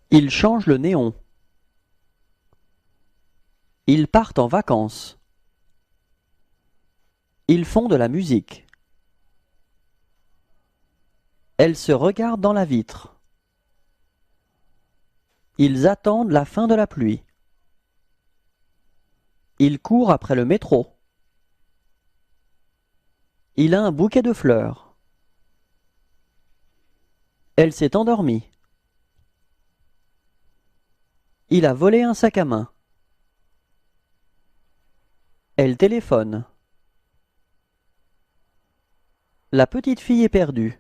Ils changent le néon. Ils partent en vacances. Ils font de la musique. Elles se regardent dans la vitre. Ils attendent la fin de la pluie. Il court après le métro. Il a un bouquet de fleurs. Elle s'est endormie. Il a volé un sac à main. Elle téléphone. La petite fille est perdue.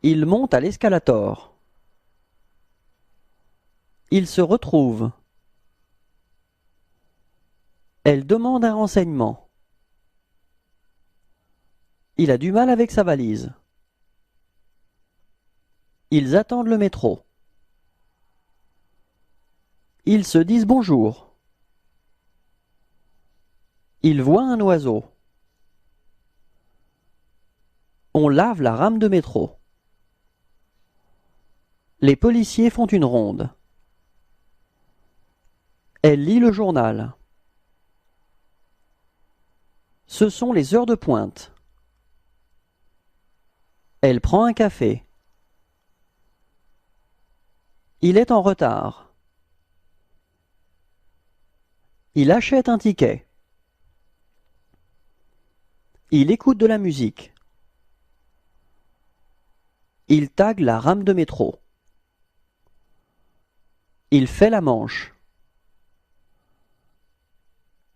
Il monte à l'escalator. Ils se retrouvent. Elle demande un renseignement. Il a du mal avec sa valise. Ils attendent le métro. Ils se disent bonjour. Ils voient un oiseau. On lave la rame de métro. Les policiers font une ronde. Elle lit le journal. Ce sont les heures de pointe. Elle prend un café. Il est en retard. Il achète un ticket. Il écoute de la musique. Il tague la rame de métro. Il fait la manche.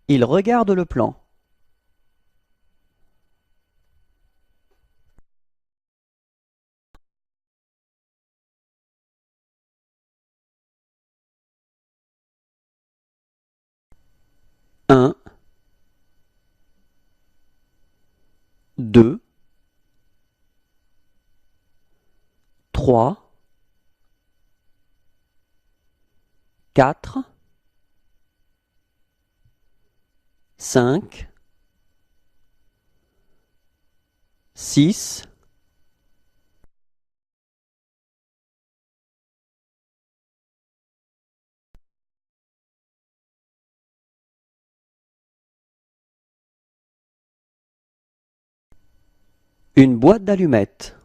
Il regarde le plan. Un, deux, trois, quatre, cinq, six, une boîte d'allumettes,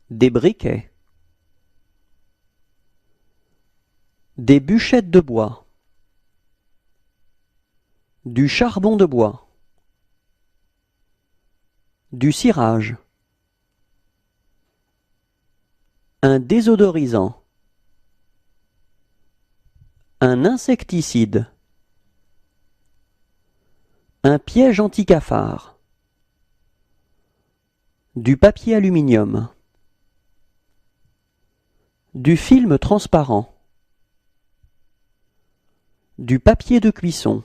des briquets, des bûchettes de bois, du charbon de bois, du cirage, un désodorisant, un insecticide, un piège anti-cafard, du papier aluminium, du film transparent, du papier de cuisson,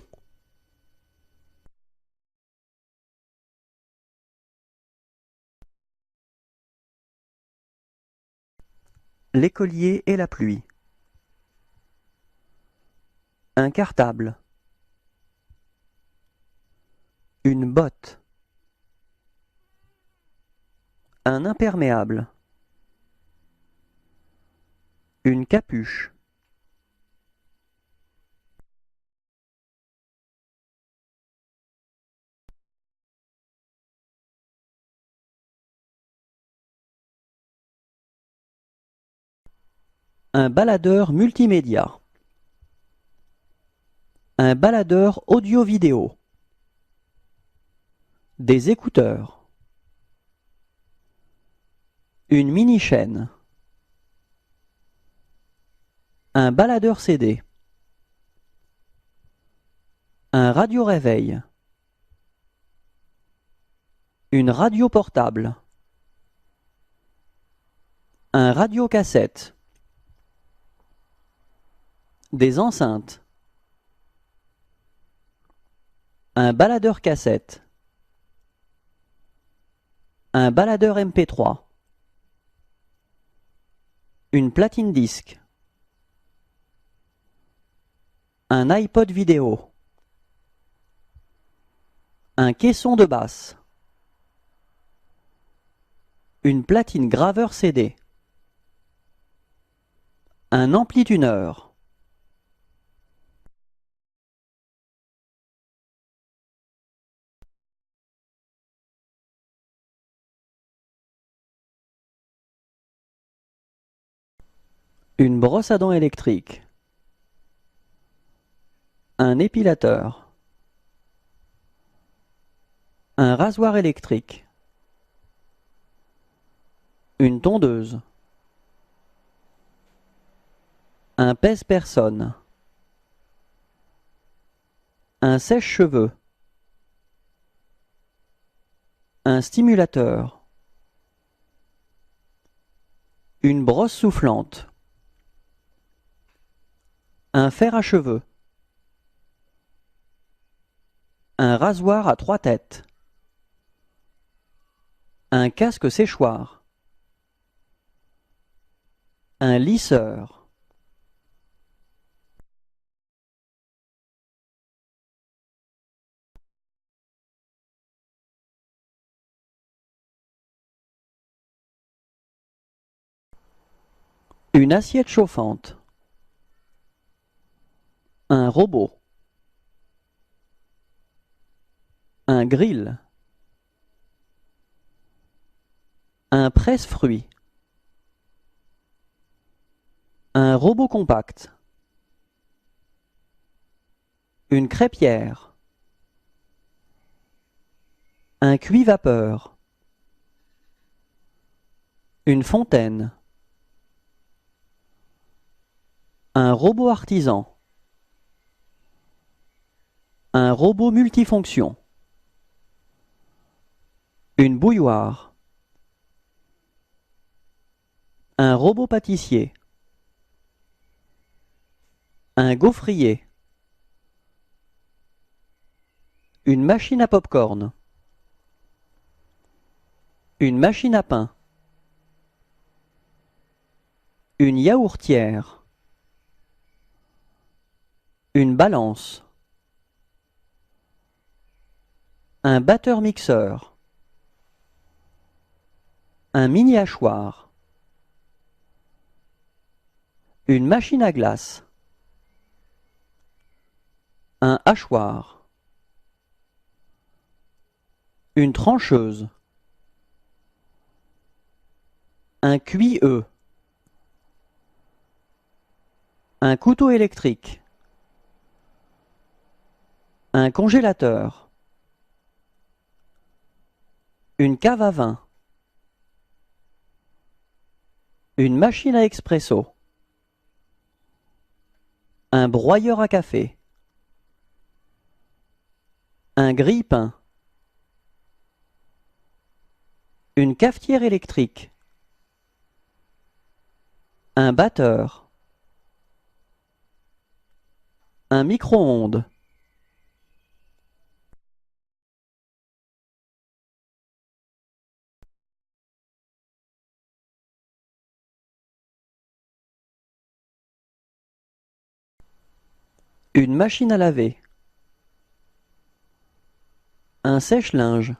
l'écolier et la pluie, un cartable, une botte, un imperméable, une capuche, un baladeur multimédia, un baladeur audio-vidéo, des écouteurs, une mini-chaîne, un baladeur CD, un radio-réveil, une radio portable, un radiocassette, des enceintes, un baladeur cassette, un baladeur MP3, une platine disque, un iPod vidéo, un caisson de basse, Une platine graveur CD. Un amplituneur. Une brosse à dents électrique. Un épilateur. Un rasoir électrique. Une tondeuse. Un pèse-personne. Un sèche-cheveux. Un stimulateur. Une brosse soufflante. Un fer à cheveux. Un rasoir à 3 têtes. Un casque séchoir. Un lisseur. Une assiette chauffante. Un robot. Un grill. Un presse-fruits. Un robot compact. Une crêpière. Un cuit-vapeur. Une fontaine. Un robot artisan. Un robot multifonction. Une bouilloire. Un robot pâtissier. Un gaufrier. Une machine à pop-corn. Une machine à pain. Une yaourtière. Une balance. Un batteur-mixeur. Un mini-hachoir. Une machine à glace. Un hachoir. Une trancheuse. Un cuit-œuf. Un couteau électrique. Un congélateur. Une cave à vin. Une machine à expresso. Un broyeur à café. Un grille-pain. Une cafetière électrique. Un batteur. Un micro-ondes. Une machine à laver. Un sèche-linge.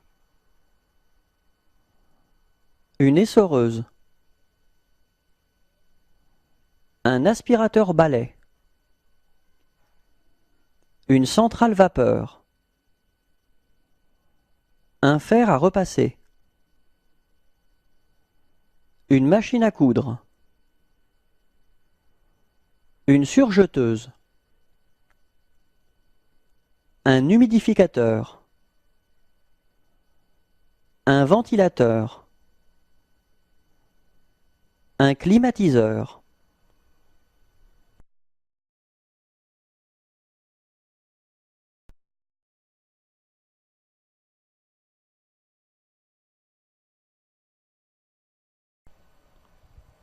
Une essoreuse. Un aspirateur balai. Une centrale vapeur. Un fer à repasser. Une machine à coudre. Une surjeteuse. Un humidificateur. Un ventilateur. Un climatiseur.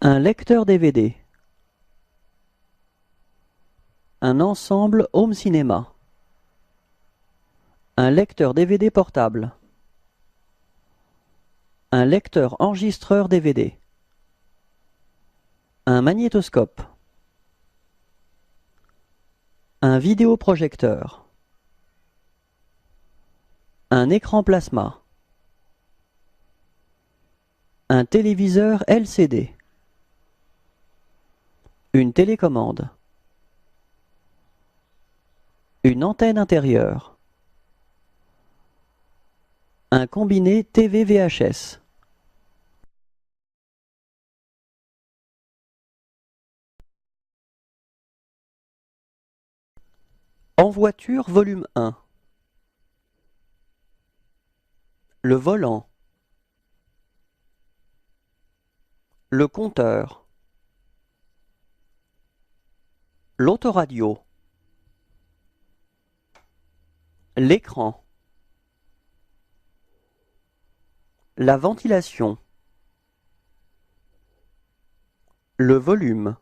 Un lecteur DVD. Un ensemble home cinéma. Un lecteur DVD portable. Un lecteur enregistreur DVD. Un magnétoscope. Un vidéoprojecteur. Un écran plasma. Un téléviseur LCD. Une télécommande. Une antenne intérieure. Un combiné TV VHS. En voiture, volume 1. Le volant. Le compteur. L'autoradio. L'écran. La ventilation. Le volume.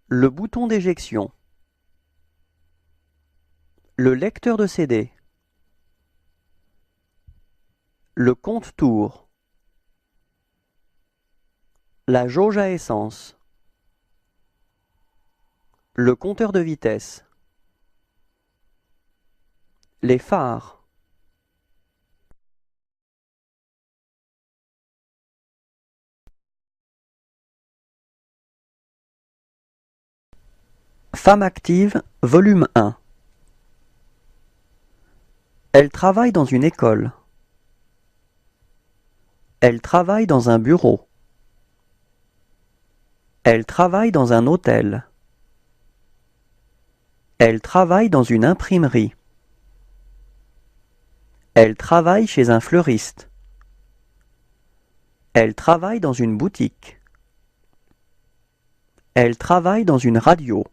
Le bouton d'éjection. Le lecteur de CD. Le compte-tours. La jauge à essence. Le compteur de vitesse. Les phares. Femme active, volume 1. Elle travaille dans une école. Elle travaille dans un bureau. Elle travaille dans un hôtel. Elle travaille dans une imprimerie. Elle travaille chez un fleuriste. Elle travaille dans une boutique. Elle travaille dans une radio.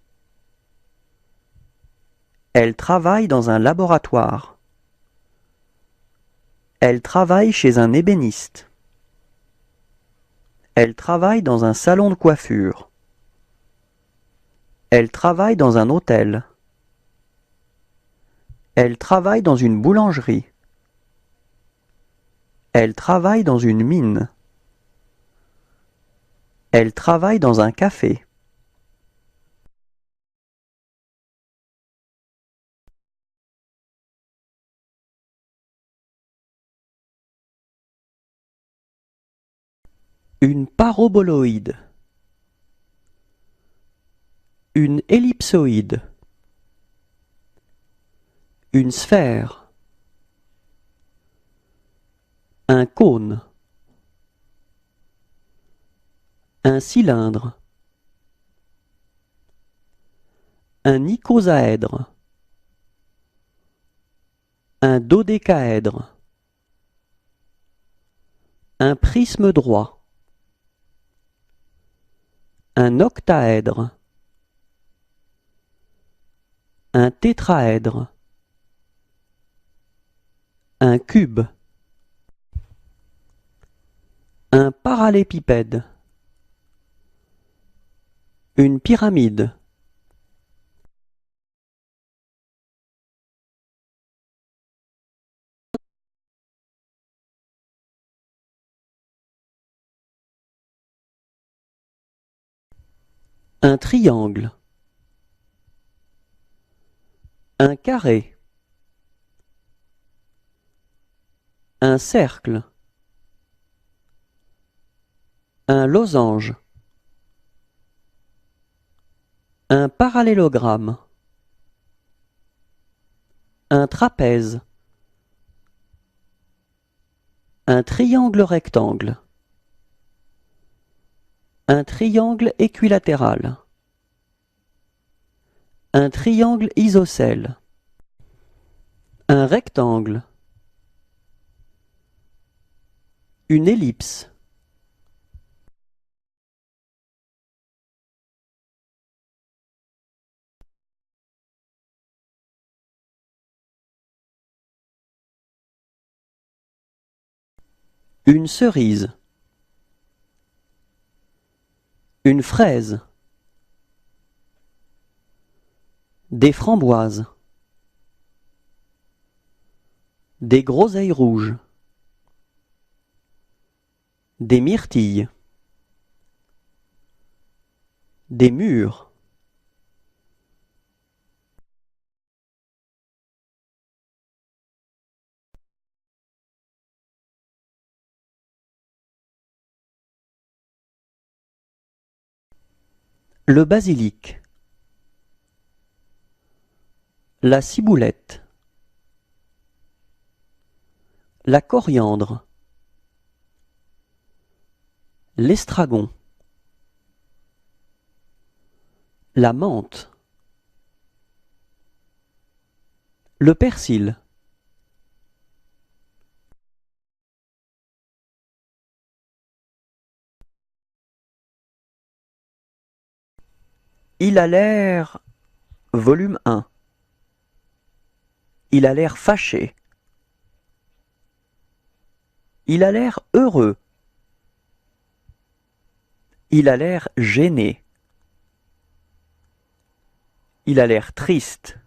Elle travaille dans un laboratoire. Elle travaille chez un ébéniste. Elle travaille dans un salon de coiffure. Elle travaille dans un hôtel. Elle travaille dans une boulangerie. Elle travaille dans une mine. Elle travaille dans un café. Une paraboloïde. Une ellipsoïde. Une sphère. Un cône. Un cylindre. Un icosaèdre. Un dodécaèdre. Un prisme droit. Un octaèdre. Un tétraèdre. Un cube. Un parallépipède. Une pyramide. Un triangle. Un carré. Un cercle. Un losange. Un parallélogramme. Un trapèze. Un triangle rectangle. Un triangle équilatéral. Un triangle isocèle. Un rectangle. Une ellipse. Une cerise. Une fraise. Des framboises. Des groseilles rouges. Des myrtilles. Des mûres. Le basilic. La ciboulette. La coriandre. L'estragon. La menthe. Le persil. Il a l'air... Volume 1. Il a l'air fâché. Il a l'air heureux. Il a l'air gêné. Il a l'air triste.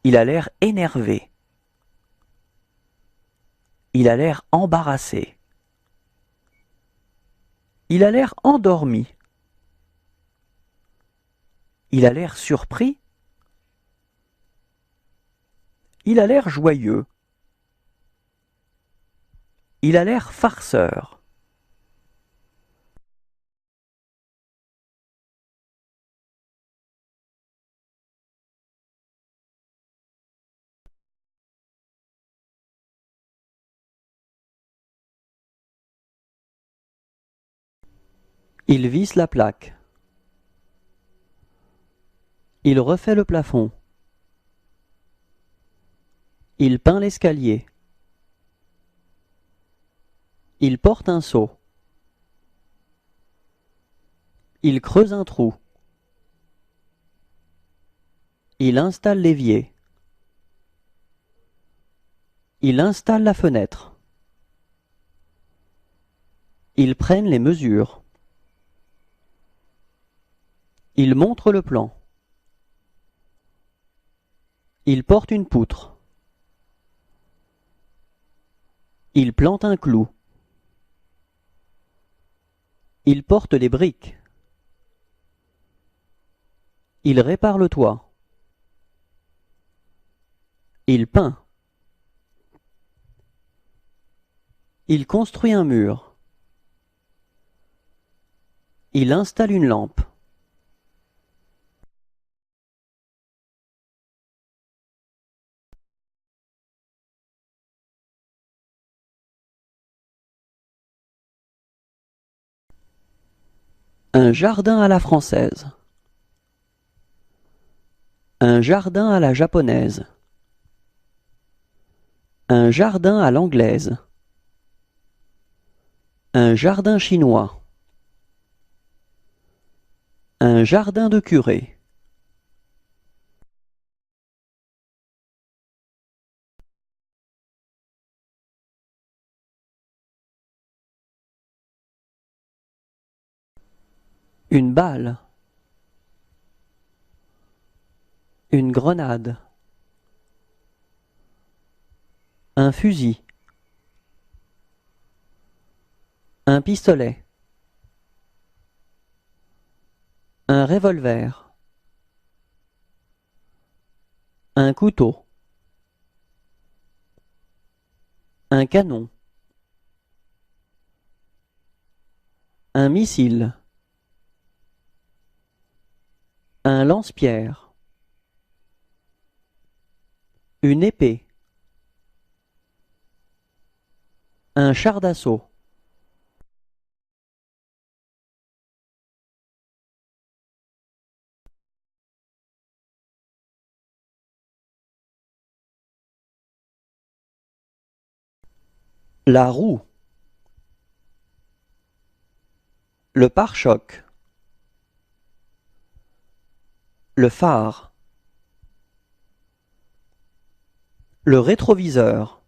Il a l'air énervé. Il a l'air embarrassé. Il a l'air endormi. Il a l'air surpris. Il a l'air joyeux. Il a l'air farceur. Il visse la plaque. Il refait le plafond. Il peint l'escalier. Il porte un seau. Il creuse un trou. Il installe l'évier. Il installe la fenêtre. Ils prennent les mesures. Il montre le plan. Il porte une poutre. Il plante un clou. Il porte les briques. Il répare le toit. Il peint. Il construit un mur. Il installe une lampe. Un jardin à la française. Un jardin à la japonaise. Un jardin à l'anglaise. Un jardin chinois. Un jardin de curé. Une balle. Une grenade. Un fusil. Un pistolet. Un revolver. Un couteau. Un canon. Un missile. Un lance-pierre. Une épée. Un char d'assaut. La roue. Le pare-choc. Le phare. Le rétroviseur.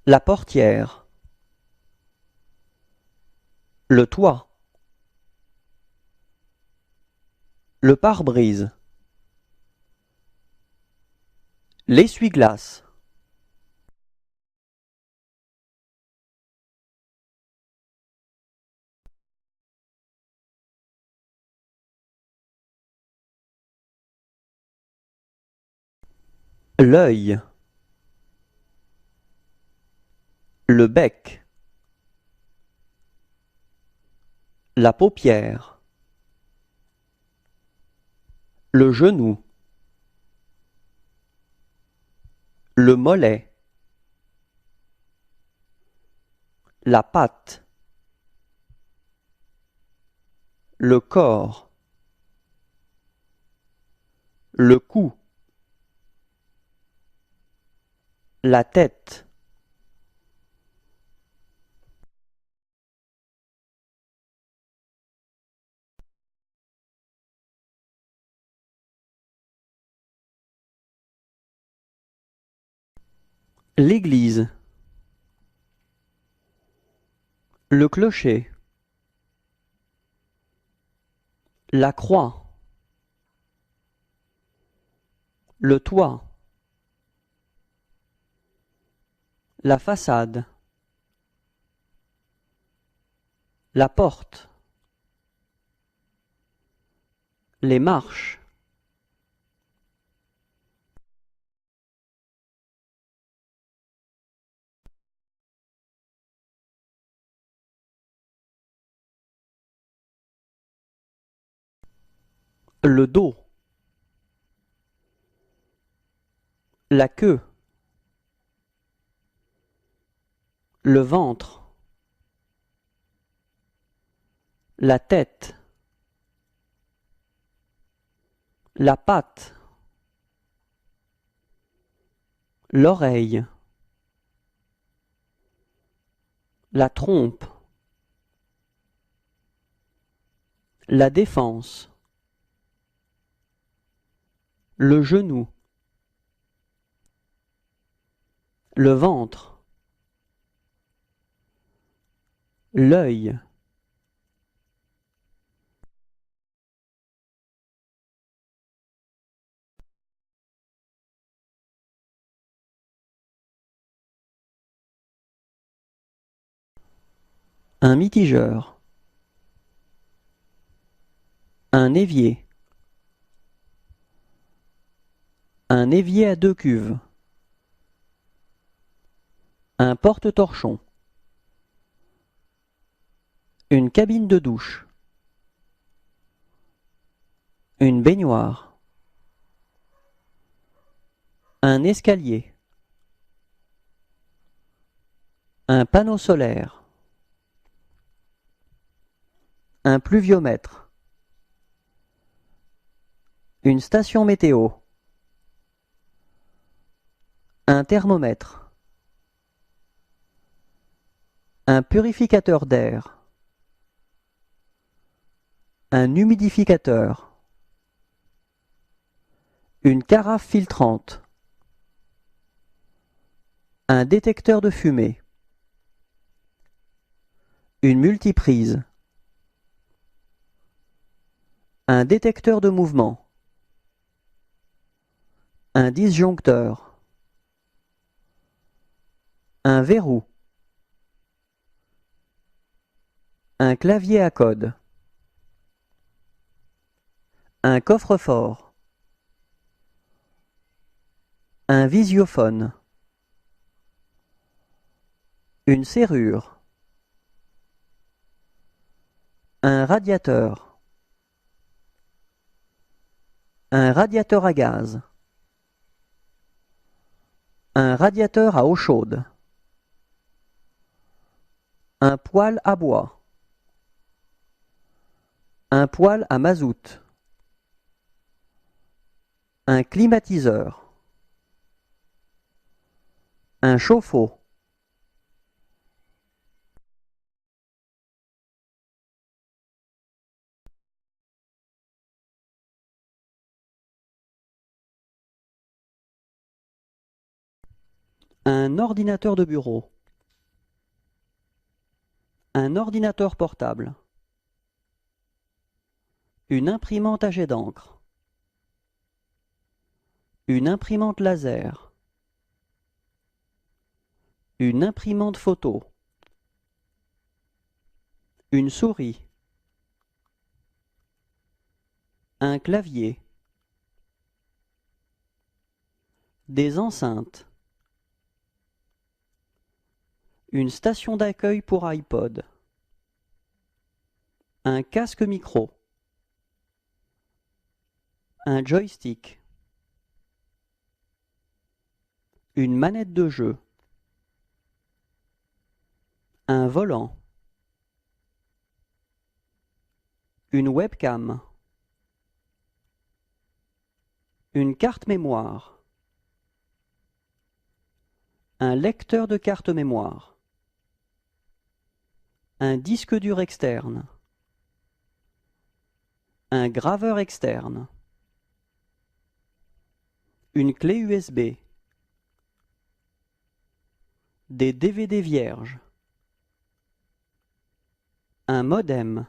La portière. Le toit. Le pare-brise. L'essuie-glace. L'œil. Le bec. la paupière, le genou, le mollet, la patte, le corps, le cou, la tête, l'église, le clocher, la croix, le toit, la façade, la porte, les marches, le dos, la queue, le ventre, la tête, la patte, l'oreille, la trompe, la défense, le genou, le ventre, l'œil, un mitigeur, un évier à deux cuves, un porte-torchon, une cabine de douche, une baignoire, un escalier, un panneau solaire, un pluviomètre, une station météo, un thermomètre, un purificateur d'air, un humidificateur, une carafe filtrante, un détecteur de fumée, une multiprise, un détecteur de mouvement, un disjoncteur, un verrou, un clavier à code, un coffre-fort, un visiophone, une serrure, un radiateur à gaz, un radiateur à eau chaude, un poêle à bois, un poêle à mazout, un climatiseur, un chauffe-eau, un ordinateur de bureau, un ordinateur portable, une imprimante à jet d'encre, une imprimante laser, une imprimante photo, une souris, un clavier, des enceintes, une station d'accueil pour iPod, Un casque micro. Un joystick. Une manette de jeu. Un volant. Une webcam. Une carte mémoire. Un lecteur de carte mémoire. Un disque dur externe. Un graveur externe. Une clé USB. Des DVD vierges. Un modem.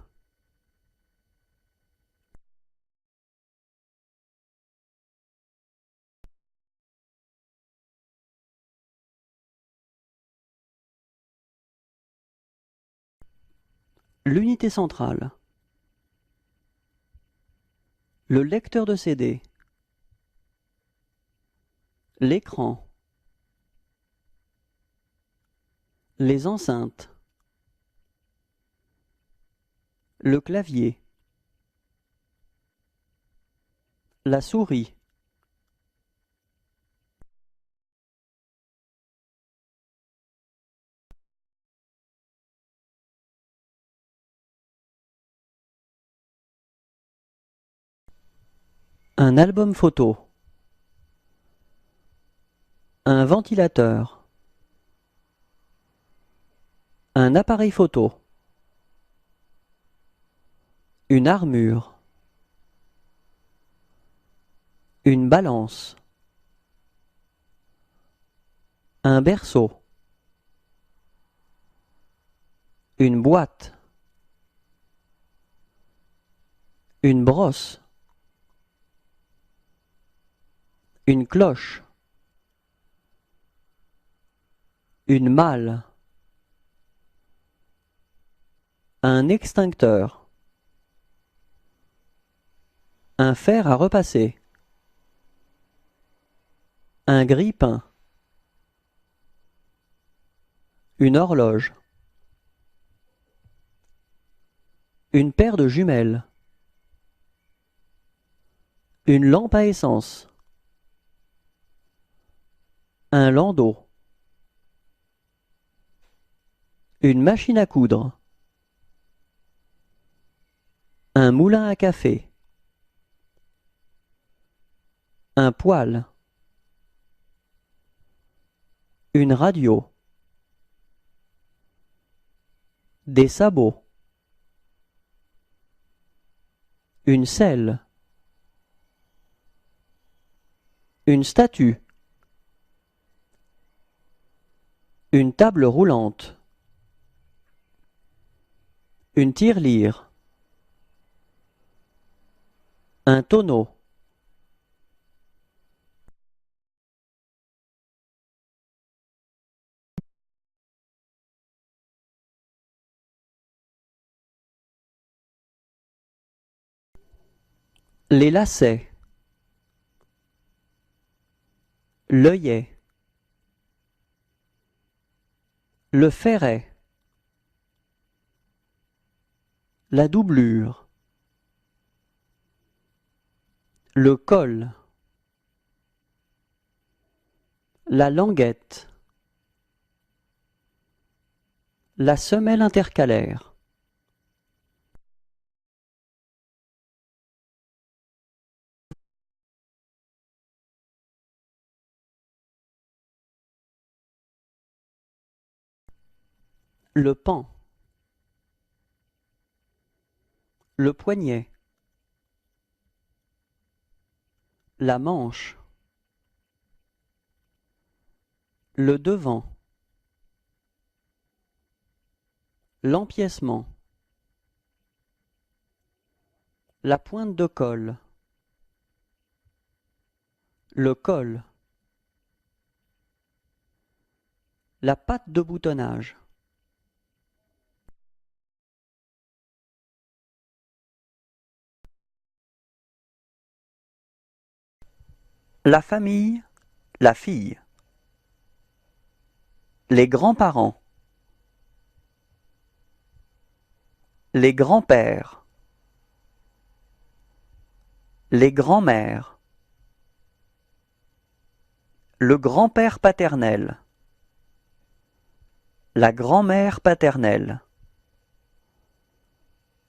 L'unité centrale. Le lecteur de CD. L'écran. Les enceintes. Le clavier. La souris. Un album photo. Un ventilateur. Un appareil photo. Une armure. Une balance. Un berceau. Une boîte. Une brosse. Une cloche. Une malle. Un extincteur. Un fer à repasser. Un grille-pain. Une horloge. Une paire de jumelles. Une lampe à essence. Un landau. Une machine à coudre. Un moulin à café. Un poêle. Une radio. Des sabots. Une selle. Une statue. Une table roulante. Une tirelire. Un tonneau. Les lacets. L'œillet. Le ferret. La doublure. Le col. La languette. La semelle intercalaire. Le pan. Le poignet. La manche. Le devant. L'empiècement. La pointe de colle. Le col. La patte de boutonnage. La famille. La fille. Les grands-parents. les grands-pères, les grands-mères, le grand-père paternel, la grand-mère paternelle,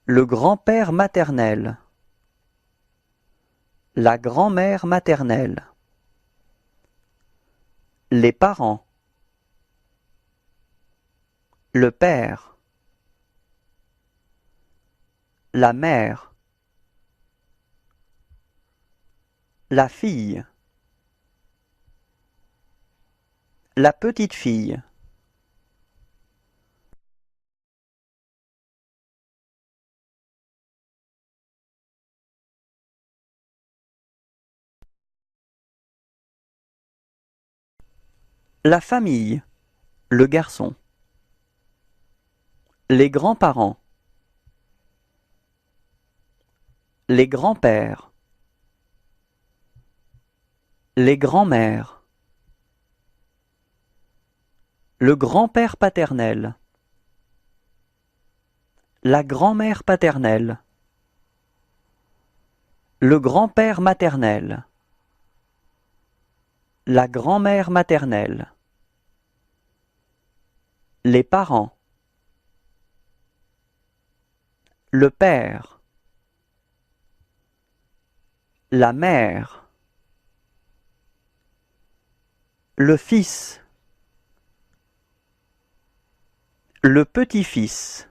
le grand-père maternel, la grand-mère maternelle, les parents, le père, la mère, la fille, la petite fille, la famille, le garçon, les grands-parents, les grands-pères, les grands-mères, le grand-père paternel, la grand-mère paternelle, le grand-père maternel, la grand-mère maternelle, les parents, le père, la mère, le fils, le petit-fils,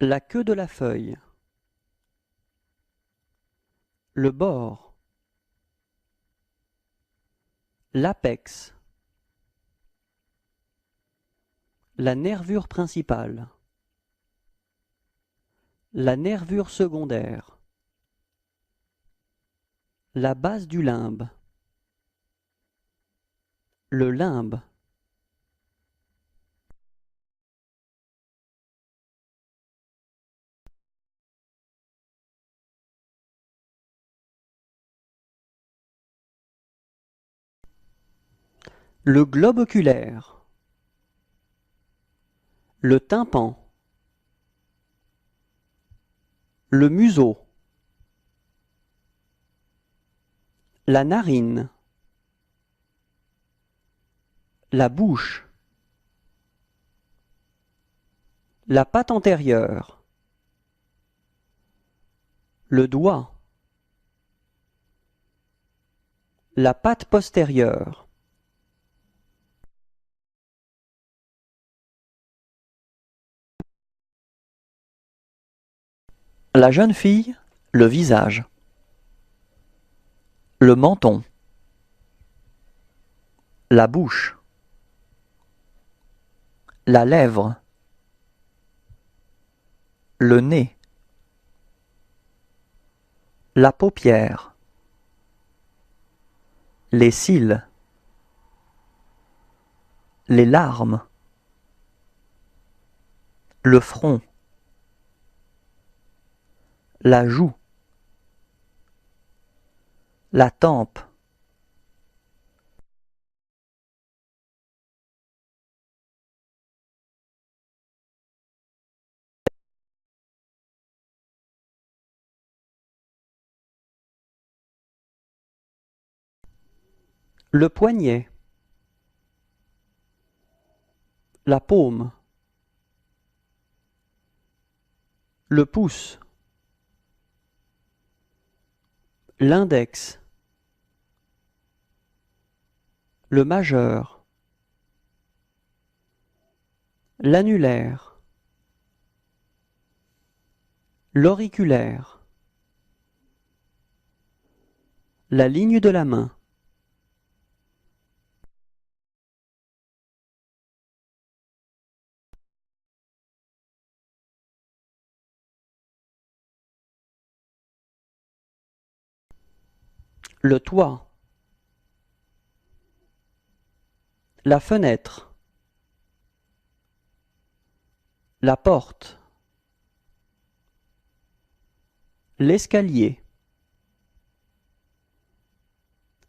la queue de la feuille, le bord, l'apex, la nervure principale, la nervure secondaire, la base du limbe, le limbe, le globe oculaire, le tympan, le museau, la narine, la bouche, la patte antérieure, le doigt, la patte postérieure, la jeune fille, le visage, le menton, la bouche, la lèvre, le nez, la paupière, les cils, les larmes, le front, la joue, la tempe, le poignet, la paume, le pouce, l'index, le majeur, l'annulaire, l'auriculaire, la ligne de la main, le toit, la fenêtre, la porte, l'escalier,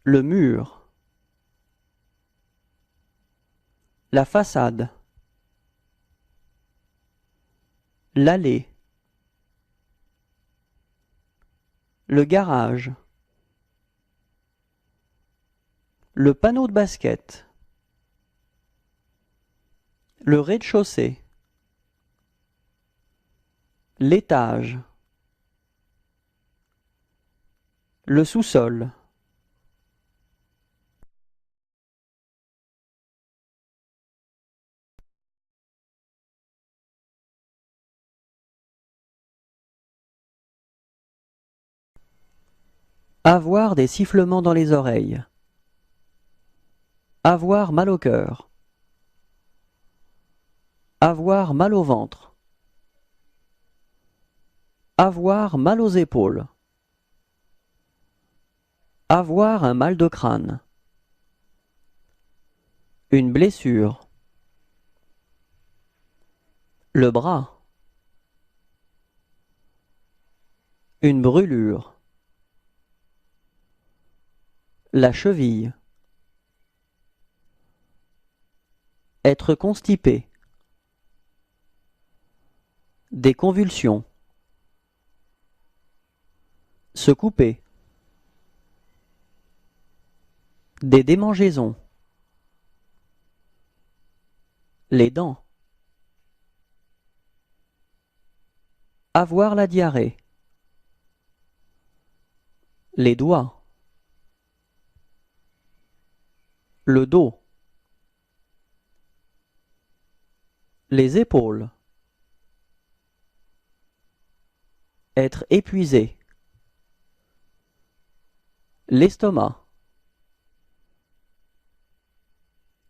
le mur, la façade, l'allée, le garage, le panneau de basket, le rez-de-chaussée, l'étage, le sous-sol. Avoir des sifflements dans les oreilles. Avoir mal au cœur. Avoir mal au ventre. Avoir mal aux épaules. Avoir un mal de crâne. Une blessure. Le bras. Une brûlure. La cheville. Être constipé. Des convulsions. Se couper. Des démangeaisons. Les dents. Avoir la diarrhée. Les doigts. Le dos. Les épaules. Être épuisé. L'estomac.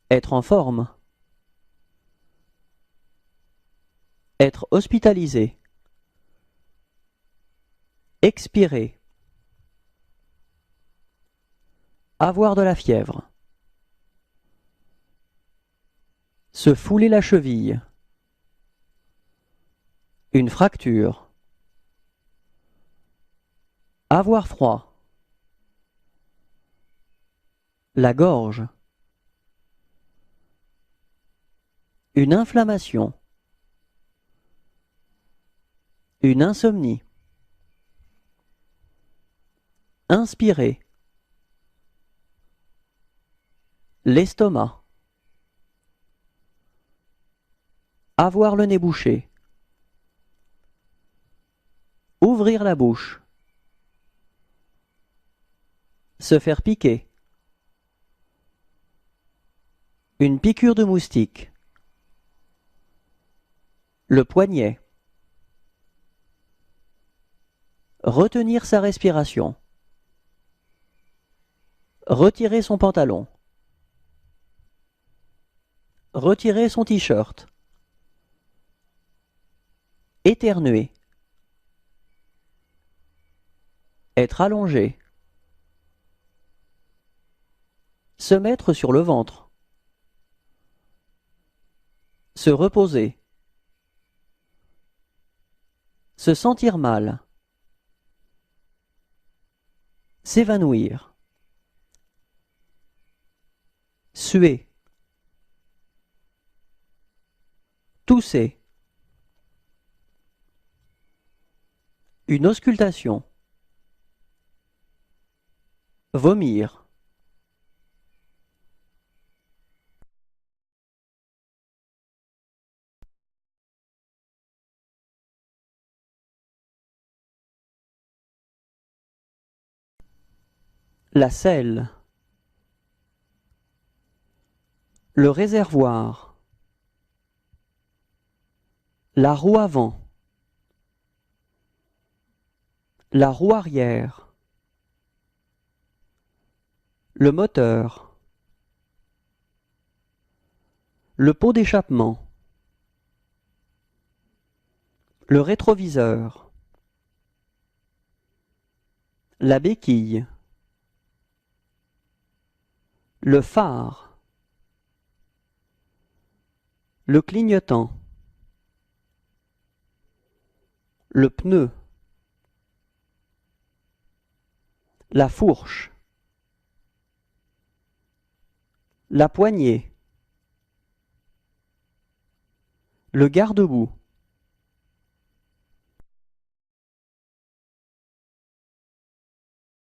Être en forme. Être hospitalisé. Expirer. Avoir de la fièvre. Se fouler la cheville. Une fracture. Avoir froid. La gorge. Une inflammation. Une insomnie. Inspirer. L'estomac. Avoir le nez bouché. Ouvrir la bouche. Se faire piquer. Une piqûre de moustique. Le poignet. Retenir sa respiration. Retirer son pantalon. Retirer son t-shirt. Éternuer. Être allongé. Se mettre sur le ventre. Se reposer. Se sentir mal. S'évanouir. Suer. Tousser. Une auscultation. Vomir. La selle. Le réservoir. La roue avant. La roue arrière. Le moteur. Le pot d'échappement. Le rétroviseur. La béquille. Le phare. Le clignotant. le pneu, la fourche, la poignée, le garde-boue,